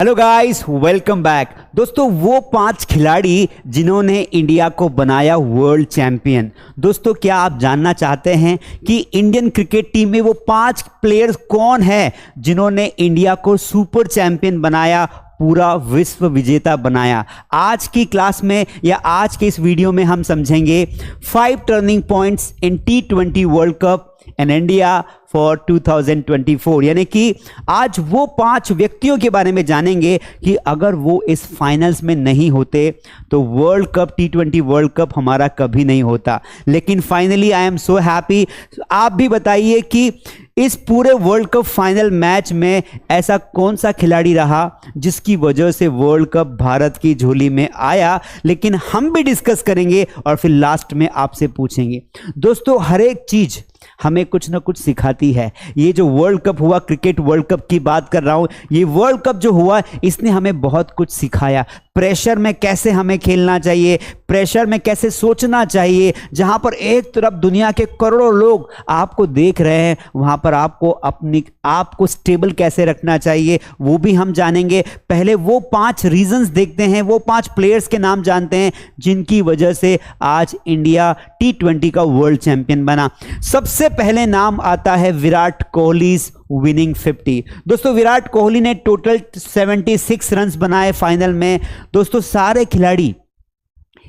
Hello guys, welcome back. दोस्तों, वो 5 खिलाड़ी जिन्होंने इंडिया को बनाया वर्ल्ड चैंपियन। दोस्तों, क्या आप जानना चाहते हैं कि इंडियन क्रिकेट टीम में वो 5 प्लेयर्स कौन है जिन्होंने इंडिया को सुपर चैंपियन बनाया, पूरा विश्व विजेता बनाया? आज की क्लास में या आज के इस वीडियो में हम समझेंगे 5 turning points in T20 world cup and India for 2024। यानी कि आज वो 5 व्यक्तियों के बारे में जानेंगे कि अगर वो इस फाइनल्स में नहीं होते तो world cup T20 world cup हमारा कभी नहीं होता। लेकिन finally I am so happy. आप भी बताइए कि इस पूरे वर्ल्ड कप फाइनल मैच में ऐसा कौन सा खिलाड़ी रहा जिसकी वजह से वर्ल्ड कप भारत की झोली में आया। लेकिन हम भी डिस्कस करेंगे और फिर लास्ट में आपसे पूछेंगे। दोस्तों, हर एक चीज हमें कुछ ना कुछ सिखाती है। ये जो वर्ल्ड कप हुआ, क्रिकेट वर्ल्ड कप की बात कर रहा हूं, ये वर्ल्ड कप जो हुआ इसने हमें बहुत कुछ सिखाया। प्रेशर में कैसे हमें खेलना चाहिए, प्रेशर में कैसे सोचना चाहिए। जहां पर एक तरफ दुनिया के करोड़ों लोग आपको देख रहे हैं, वहां पर आपको स्टेबल कैसे रखना चाहिए, वो भी हम जानेंगे। पहले वो 5 रीजंस देखते हैं, वो 5 प्लेयर्स के नाम जानते हैं जिनकी वजह से आज इंडिया T20 का वर्ल्ड चैंपियन बना। सबसे पहले नाम आता है विराट कोहली विनिंग 50। दोस्तों, विराट कोहली ने टोटल 76 रन्स बनाए फाइनल में। दोस्तों, सारे खिलाड़ी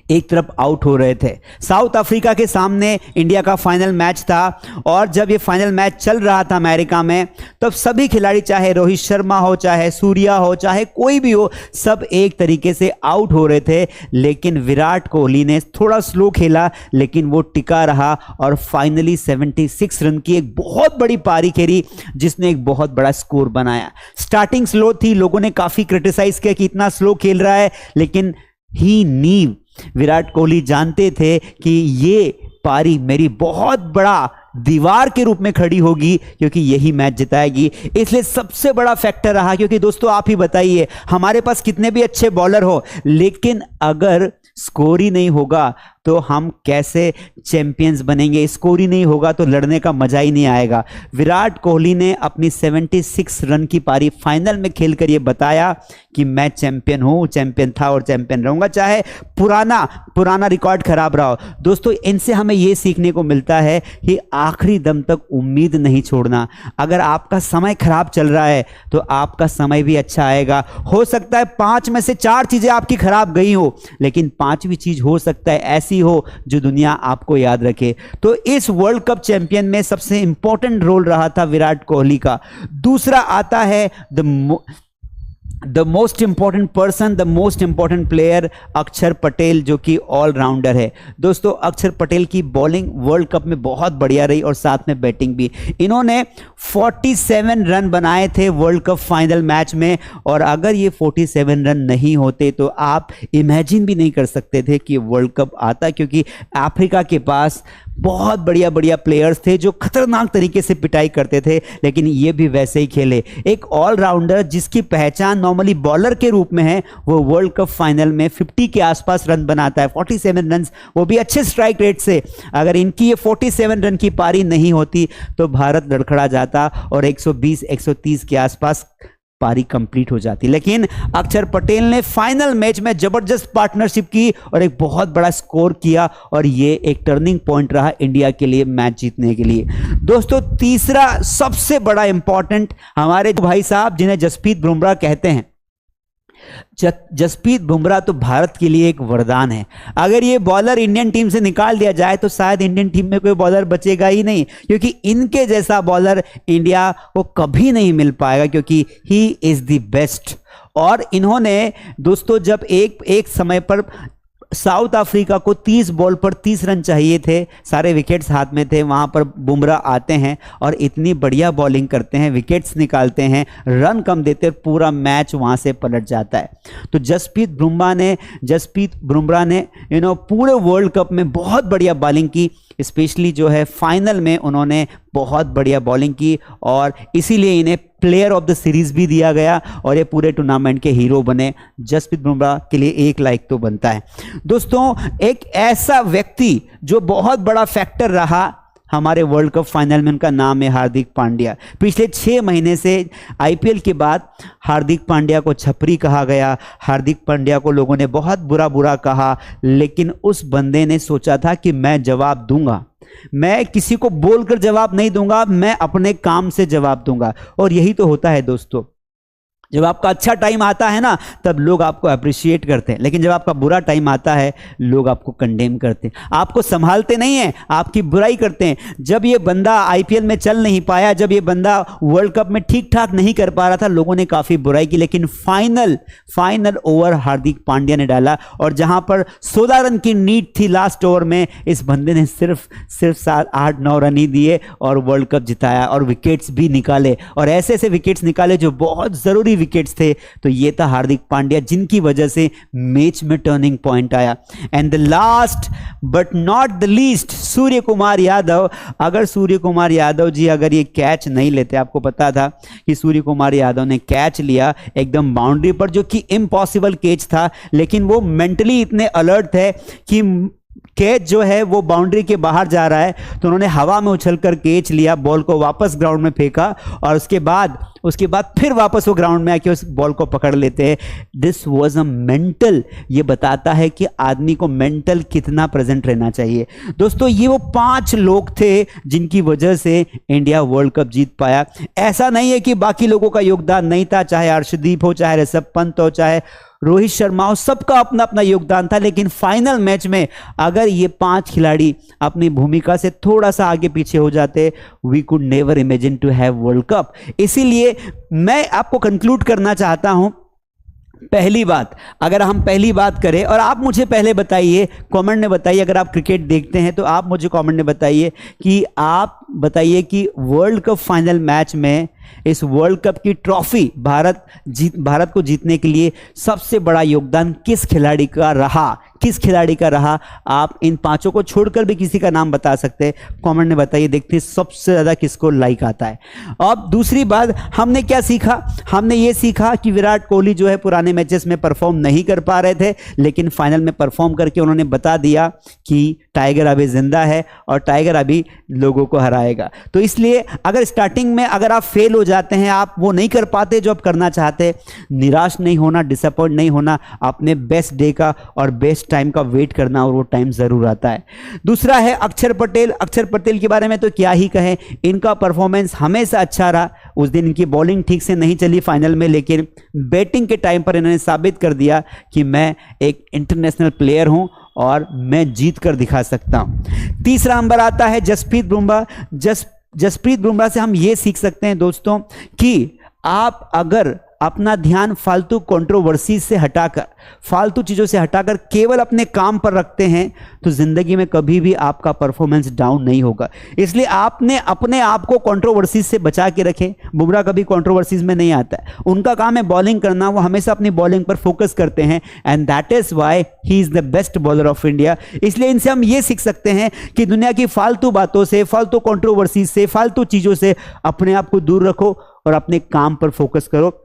एक तरफ आउट हो रहे थे। साउथ अफ्रीका के सामने इंडिया का फाइनल मैच था और जब ये फाइनल मैच चल रहा था अमेरिका में, तब सभी खिलाड़ी, चाहे रोहित शर्मा हो, चाहे सूर्या हो, चाहे कोई भी हो, सब एक तरीके से आउट हो रहे थे। लेकिन विराट कोहली ने थोड़ा स्लो खेला, लेकिन वो टिका रहा और फाइनली 76 रन की एक बहुत बड़ी पारी खेली जिसने एक बहुत बड़ा स्कोर बनाया। स्टार्टिंग स्लो थी, लोगों ने काफी क्रिटिसाइज किया कि इतना स्लो खेल रहा है, लेकिन ही नीव विराट कोहली जानते थे कि ये पारी मेरी बहुत बड़ा दीवार के रूप में खड़ी होगी, क्योंकि यही मैच जिताएगी। इसलिए सबसे बड़ा फैक्टर रहा। क्योंकि दोस्तों, आप ही बताइए, हमारे पास कितने भी अच्छे बॉलर हो, लेकिन अगर स्कोर ही नहीं होगा तो हम कैसे चैंपियंस बनेंगे? स्कोर ही नहीं होगा तो लड़ने का मजा ही नहीं आएगा। विराट कोहली ने अपनी 76 रन की पारी फाइनल में खेलकर ये बताया कि मैं चैंपियन हूं, चैंपियन था और चैंपियन रहूंगा, चाहे पुराना रिकॉर्ड खराब रहा हो। दोस्तों, इनसे हमें ये सीखने को मिलता है कि आखिरी दम तक उम्मीद नहीं छोड़ना। अगर आपका समय खराब चल रहा है तो आपका समय भी अच्छा आएगा। हो सकता है 5 में से 4 चीजें आपकी खराब गई हो, लेकिन 5वीं चीज हो सकता है ऐसी हो जो दुनिया आपको याद रखे। तो इस वर्ल्ड कप चैंपियन में सबसे इंपॉर्टेंट रोल रहा था विराट कोहली का। दूसरा आता है the most important person, the most important player, अक्षर पटेल, जो कि ऑलराउंडर है। दोस्तों, अक्षर पटेल की बॉलिंग वर्ल्ड कप में बहुत बढ़िया रही और साथ में बैटिंग भी। इन्होंने 47 रन बनाए थे वर्ल्ड कप फाइनल मैच में, और अगर ये 47 रन नहीं होते तो आप इमेजिन भी नहीं कर सकते थे कि वर्ल्ड कप आता, क्योंकि अफ्रीका के पास बहुत बढ़िया प्लेयर्स थे जो खतरनाक तरीके से पिटाई करते थे, लेकिन ये भी वैसे ही खेले। एक ऑलराउंडर जिसकी पहचान नॉर्मली बॉलर के रूप में है, वो वर्ल्ड कप फाइनल में 50 के आसपास रन बनाता है, 47 रन, वो भी अच्छे स्ट्राइक रेट से। अगर इनकी ये 47 रन की पारी नहीं होती तो भारत लड़खड़ा जाता और 120-130 के आसपास पारी कंप्लीट हो जाती। लेकिन अक्षर पटेल ने फाइनल मैच में जबरदस्त पार्टनरशिप की और एक बहुत बड़ा स्कोर किया, और ये एक टर्निंग पॉइंट रहा इंडिया के लिए मैच जीतने के लिए। दोस्तों, तीसरा सबसे बड़ा इंपॉर्टेंट, हमारे भाई साहब जिन्हें जसप्रीत बुमराह कहते हैं। जसप्रीत बुमराह तो भारत के लिए एक वरदान है। अगर ये बॉलर इंडियन टीम से निकाल दिया जाए तो शायद इंडियन टीम में कोई बॉलर बचेगा ही नहीं, क्योंकि इनके जैसा बॉलर इंडिया को कभी नहीं मिल पाएगा, क्योंकि ही इज द बेस्ट। और इन्होंने दोस्तों, जब एक समय पर साउथ अफ्रीका को 30 बॉल पर 30 रन चाहिए थे, सारे विकेट्स हाथ में थे, वहां पर बुमराह आते हैं और इतनी बढ़िया बॉलिंग करते हैं, विकेट्स निकालते हैं, रन कम देते हैं, पूरा मैच वहां से पलट जाता है। तो जसप्रीत बुमराह ने पूरे वर्ल्ड कप में बहुत बढ़िया बॉलिंग की, स्पेशली जो है फाइनल में उन्होंने बहुत बढ़िया बॉलिंग की, और इसीलिए इन्हें प्लेयर ऑफ द सीरीज भी दिया गया और ये पूरे टूर्नामेंट के हीरो बने। जसप्रीत बुमराह के लिए 1 लाइक तो बनता है। दोस्तों, एक ऐसा व्यक्ति जो बहुत बड़ा फैक्टर रहा हमारे वर्ल्ड कप फाइनल में उनका नाम है हार्दिक पांड्या। पिछले 6 महीने से आईपीएल के बाद हार्दिक पांड्या को छपरी कहा गया, हार्दिक पांड्या को लोगों ने बहुत बुरा कहा, लेकिन उस बंदे ने सोचा था कि मैं जवाब दूंगा, मैं किसी को बोलकर जवाब नहीं दूंगा, मैं अपने काम से जवाब दूंगा। और यही तो होता है दोस्तों, जब आपका अच्छा टाइम आता है ना तब लोग आपको अप्रिशिएट करते हैं, लेकिन जब आपका बुरा टाइम आता है लोग आपको कंडेम करते हैं, आपको संभालते नहीं हैं, आपकी बुराई करते हैं। जब ये बंदा आईपीएल में चल नहीं पाया, जब ये बंदा वर्ल्ड कप में ठीक ठाक नहीं कर पा रहा था, लोगों ने काफ़ी बुराई की, लेकिन फाइनल ओवर हार्दिक पांड्या ने डाला और जहां पर 16 रन की नीड थी लास्ट ओवर में, इस बंदे ने सिर्फ 8-9 रन ही दिए और वर्ल्ड कप जिताया और विकेट्स भी निकाले, और ऐसे ऐसे विकेट्स निकाले जो बहुत ज़रूरी विकेट्स थे। तो ये था हार्दिक पांड्या जिनकी वजह से मैच में टर्निंग पॉइंट आया। And the last but not the least, Surya Kumar Yadav. अगर सूर्य कुमार यादव जी अगर ये कैच नहीं लेते, आपको पता था कि सूर्य कुमार यादव ने कैच लिया एकदम बाउंड्री पर, जो कि इम्पॉसिबल कैच था, लेकिन वो मेंटली इतने अलर्ट थे कि कैच जो है वो बाउंड्री के बाहर जा रहा है, तो उन्होंने हवा में उछलकर कैच लिया, बॉल को वापस ग्राउंड में फेंका और उसके बाद फिर वापस वो ग्राउंड में आके उस बॉल को पकड़ लेते हैं। दिस वाज अ मेंटल, ये बताता है कि आदमी को मेंटल कितना प्रेजेंट रहना चाहिए। दोस्तों ये वो 5 लोग थे जिनकी वजह से इंडिया वर्ल्ड कप जीत पाया। ऐसा नहीं है कि बाकी लोगों का योगदान नहीं था, चाहे अर्शदीप हो, चाहे ऋषभ पंत हो, चाहे रोहित शर्मा हो, सबका अपना अपना योगदान था, लेकिन फाइनल मैच में अगर ये 5 खिलाड़ी अपनी भूमिका से थोड़ा सा आगे पीछे हो जाते, we could never imagine to have world cup. इसीलिए मैं आपको कंक्लूड करना चाहता हूं, पहली बात, अगर हम पहली बात करें, और आप मुझे पहले बताइए, कमेंट में बताइए, अगर आप क्रिकेट देखते हैं तो आप मुझे कमेंट में बताइए कि वर्ल्ड कप फाइनल मैच में इस वर्ल्ड कप की ट्रॉफी भारत को जीतने के लिए सबसे बड़ा योगदान किस खिलाड़ी का रहा। आप इन 5 को छोड़कर भी किसी का नाम बता सकते हैं, कमेंट में बताइए, देखते हैं सबसे ज्यादा किसको लाइक आता है। अब दूसरी बात, हमने क्या सीखा? हमने ये सीखा कि विराट कोहली जो है पुराने मैचेस में परफॉर्म नहीं कर पा रहे थे, लेकिन फाइनल में परफॉर्म करके उन्होंने बता दिया कि टाइगर अभी जिंदा है और टाइगर अभी लोगों को हराएगा। तो इसलिए अगर स्टार्टिंग में अगर आप फेल हो जाते हैं, आप वो नहीं कर पाते जो आप करना चाहते, निराश नहीं होना, डिसअपॉइंट नहीं होना, अपने बेस्ट डे का और बेस्ट टाइम का वेट करना, और वो टाइम जरूर आता है। दूसरा है अक्षर पटेल के बारे में तो क्या ही कहें, इनका परफॉर्मेंस हमेशा अच्छा रहा। उस दिन इनकी बॉलिंग ठीक से नहीं चली फाइनल में, लेकिन बैटिंग के टाइम पर इन्होंने साबित कर दिया कि मैं एक इंटरनेशनल प्लेयर हूं और मैं जीत कर दिखा सकता हूं। तीसरा नंबर आता है जसप्रीत बुमराह से हम ये सीख सकते हैं दोस्तों कि आप अगर अपना ध्यान फालतू कंट्रोवर्सी से हटाकर, फालतू चीज़ों से हटाकर केवल अपने काम पर रखते हैं, तो ज़िंदगी में कभी भी आपका परफॉर्मेंस डाउन नहीं होगा। इसलिए आपने अपने आप को कंट्रोवर्सीज से बचा के रखें। बुमराह कभी कंट्रोवर्सीज में नहीं आता है, उनका काम है बॉलिंग करना, वो हमेशा अपनी बॉलिंग पर फोकस करते हैं, and that is why he is the best bowler of India. इसलिए इनसे हम ये सीख सकते हैं कि दुनिया की फालतू बातों से, फालतू कंट्रोवर्सीज से, फालतू चीज़ों से अपने आप को दूर रखो और अपने काम पर फोकस करो,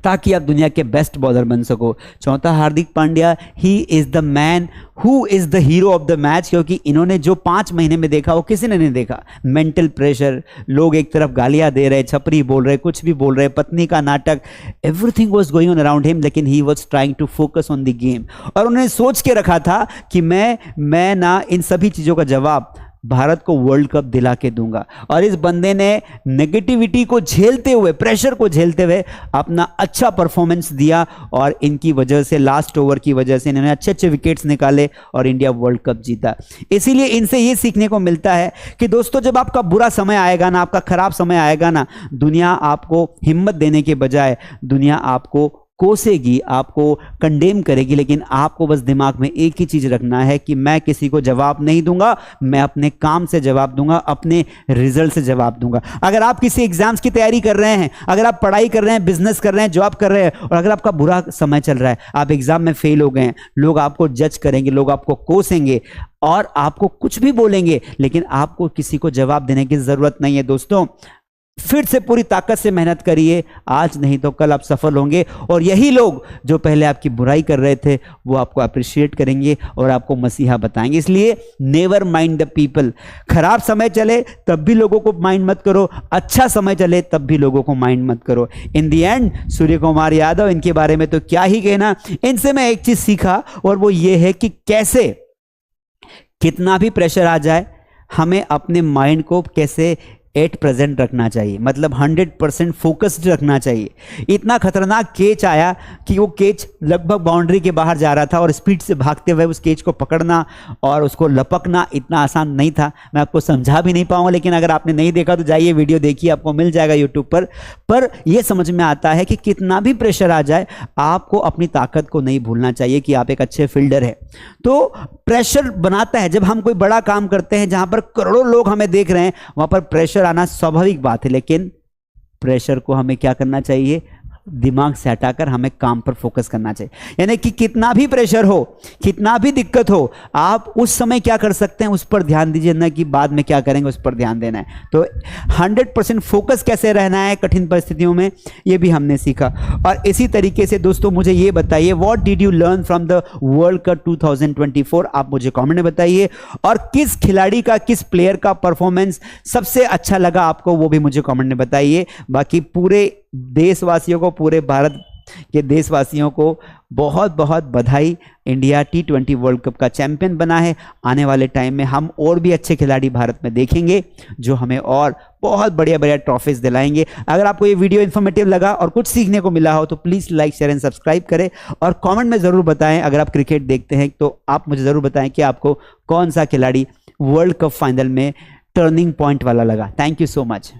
ताकि आप दुनिया के बेस्ट बॉलर बन सको। चौथा, Hardik Pandya, he is the man who is the hero of the match, क्योंकि इन्होंने जो 5 महीने में देखा वो किसी ने नहीं देखा। मेंटल प्रेशर, लोग एक तरफ गालियां दे रहे, छपरी बोल रहे, कुछ भी बोल रहे, पत्नी का नाटक, everything was going on around him, लेकिन he was trying to focus on the game. और उन्होंने सोच के रखा था कि मैं ना इन सभी चीज़ों का जवाब भारत को वर्ल्ड कप दिला के दूंगा। और इस बंदे ने नेगेटिविटी को झेलते हुए, प्रेशर को झेलते हुए अपना अच्छा परफॉर्मेंस दिया, और इनकी वजह से, लास्ट ओवर की वजह से इन्होंने अच्छे अच्छे विकेट्स निकाले और इंडिया वर्ल्ड कप जीता। इसीलिए इनसे ये सीखने को मिलता है कि दोस्तों जब आपका बुरा समय आएगा ना, आपका खराब समय आएगा ना, दुनिया आपको हिम्मत देने के बजाय दुनिया आपको कोसेगी, आपको कंडेम करेगी, लेकिन आपको बस दिमाग में एक ही चीज रखना है कि मैं किसी को जवाब नहीं दूंगा, मैं अपने काम से जवाब दूंगा, अपने रिजल्ट से जवाब दूंगा। अगर आप किसी एग्जाम्स की तैयारी कर रहे हैं, अगर आप पढ़ाई कर रहे हैं, बिजनेस कर रहे हैं, जॉब कर रहे हैं, और अगर आपका बुरा समय चल रहा है, आप एग्जाम में फेल हो गए हैं, लोग आपको जज करेंगे, लोग आपको कोसेंगे और आपको कुछ भी बोलेंगे, लेकिन आपको किसी को जवाब देने की जरूरत नहीं है दोस्तों। फिर से पूरी ताकत से मेहनत करिए, आज नहीं तो कल आप सफल होंगे। और यही लोग जो पहले आपकी बुराई कर रहे थे वो आपको अप्रिशिएट करेंगे और आपको मसीहा बताएंगे। इसलिए नेवर माइंड द पीपल। खराब समय चले तब भी लोगों को माइंड मत करो, अच्छा समय चले तब भी लोगों को माइंड मत करो। इन द एंड सूर्य कुमार यादव, इनके बारे में तो क्या ही कहना। इनसे मैं एक चीज सीखा और वो ये है कि कैसे कितना भी प्रेशर आ जाए हमें अपने माइंड को कैसे एट प्रेजेंट रखना चाहिए, मतलब 100% फोकस्ड रखना चाहिए। इतना खतरनाक कैच आया कि वो कैच लगभग बाउंड्री के बाहर जा रहा था और स्पीड से भागते हुए उस कैच को पकड़ना और उसको लपकना इतना आसान नहीं था। मैं आपको समझा भी नहीं पाऊंगा, लेकिन अगर आपने नहीं देखा तो जाइए वीडियो देखिए, आपको मिल जाएगा यूट्यूब पर यह समझ में आता है कि कितना भी प्रेशर आ जाए आपको अपनी ताकत को नहीं भूलना चाहिए कि आप एक अच्छे फील्डर है। तो प्रेशर बनाता है जब हम कोई बड़ा काम करते हैं जहां पर करोड़ों लोग हमें देख रहे हैं, वहां पर प्रेशर आना स्वाभाविक बात है। लेकिन प्रेशर को हमें क्या करना चाहिए, दिमाग से हटाकर हमें काम पर फोकस करना चाहिए। यानी कि कितना भी प्रेशर हो, कितना भी दिक्कत हो, आप उस समय क्या कर सकते हैं उस पर ध्यान दीजिए, ना कि बाद में क्या करेंगे उस पर ध्यान देना है। तो 100% फोकस कैसे रहना है कठिन परिस्थितियों में, ये भी हमने सीखा। और इसी तरीके से दोस्तों मुझे ये बताइए, what did you learn from the world cup 2024, आप मुझे कमेंट में बताइए। और किस खिलाड़ी का, किस प्लेयर का परफॉर्मेंस सबसे अच्छा लगा आपको, वो भी मुझे कमेंट में बताइए। बाकी पूरे देशवासियों को, पूरे भारत के देशवासियों को बहुत बहुत बधाई। इंडिया T20 वर्ल्ड कप का चैंपियन बना है। आने वाले टाइम में हम और भी अच्छे खिलाड़ी भारत में देखेंगे जो हमें और बहुत बढ़िया बढ़िया ट्रॉफीज दिलाएंगे। अगर आपको ये वीडियो इन्फॉर्मेटिव लगा और कुछ सीखने को मिला हो तो please like, share and subscribe करें और कमेंट में ज़रूर बताएं। अगर आप क्रिकेट देखते हैं तो आप मुझे ज़रूर बताएं कि आपको कौन सा खिलाड़ी वर्ल्ड कप फाइनल में टर्निंग पॉइंट वाला लगा। Thank you so much.